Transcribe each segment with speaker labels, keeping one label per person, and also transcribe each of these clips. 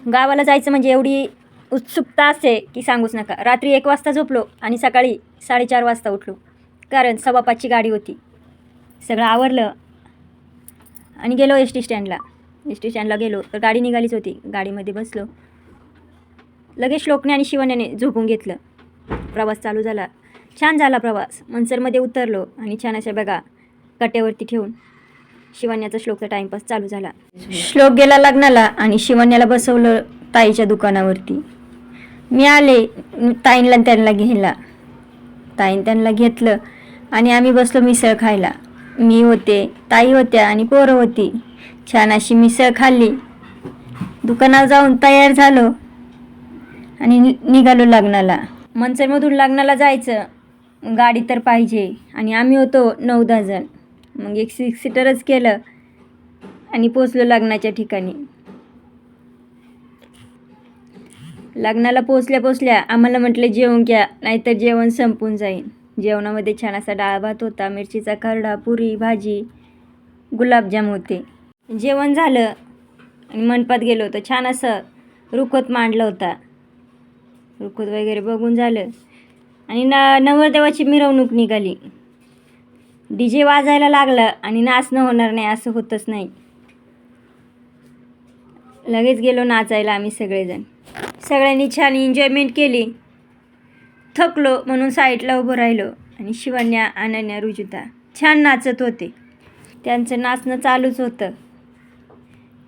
Speaker 1: गावाला जायचं म्हणजे एवढी उत्सुकता असते की सांगूच नका. रात्री 1 वाजता झोपलो आणि सकाळी 4:30 वाजता उठलो, कारण 5:15ची गाडी होती. सगळं आवरलं आणि गेलो एस टी स्टँडला गेलो तर गाडी निघालीच होती. गाडीमध्ये बसलो. लगेच श्लोकने आणि शिवण्याने झोपून घेतलं. प्रवास चालू झाला. छान झाला प्रवास. मनसरमध्ये उतरलो आणि छान अशा बघा कट्ट्यावरती ठेवून शिवण्याचा श्लोकचा टाईमपास चालू झाला. श्लोक गेला लग्नाला आणि शिवण्याला बसवलं ताईच्या दुकानावरती. मी आले ताईंना त्यांना घ्यायला. ताईन त्यांना घेतलं आणि आम्ही बसलो मिसळ खायला. मी होते, ताई होत्या आणि पोरं होती. छान अशी मिसळ खाल्ली. दुकानात जाऊन तयार झालो आणि निघालो लग्नाला. मनसरमधून लग्नाला जायचं, गाडी तर पाहिजे आणि आम्ही होतो 9-10 जण. मग एक 6 सीटरच केलं आणि पोचलो लग्नाच्या ठिकाणी. लग्नाला पोचल्या आम्हाला म्हटलं जेवून घ्या, नाहीतर जेवण संपून जाईल. जेवणामध्ये छान असा डाळ भात होता, मिरचीचा खरडा, पुरी, भाजी, गुलाबजाम होते. जेवण झालं आणि मंडपात गेलो होतो. छान असं रुखवत मांडलं होता. रुखवत वगैरे बघून झालं आणि नवरदेवाची मिरवणूक निघाली. DJ वाजायला लागला आणि नाचणं होणार नाही असं होतच नाही. लगेच गेलो नाचायला आम्ही सगळेजण. सगळ्यांनी छान एन्जॉयमेंट केली. थकलो म्हणून साईडला उभं राहिलो आणि शिवण्या, अनन्या, रुजुता छान नाचत होते. त्यांचं नाचणं चालूच होतं.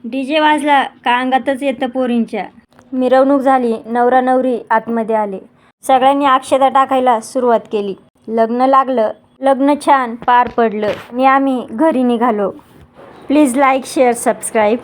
Speaker 1: DJ वाजला का अंगातच येतं पोरींच्या. मिरवणूक झाली. नवरा नवरी आतमध्ये आले. सगळ्यांनी अक्षता टाकायला सुरुवात केली. लग्न लागलं. लग्न छान पार पडलं आणि आम्ही घरी निघालो. Please like, share, subscribe.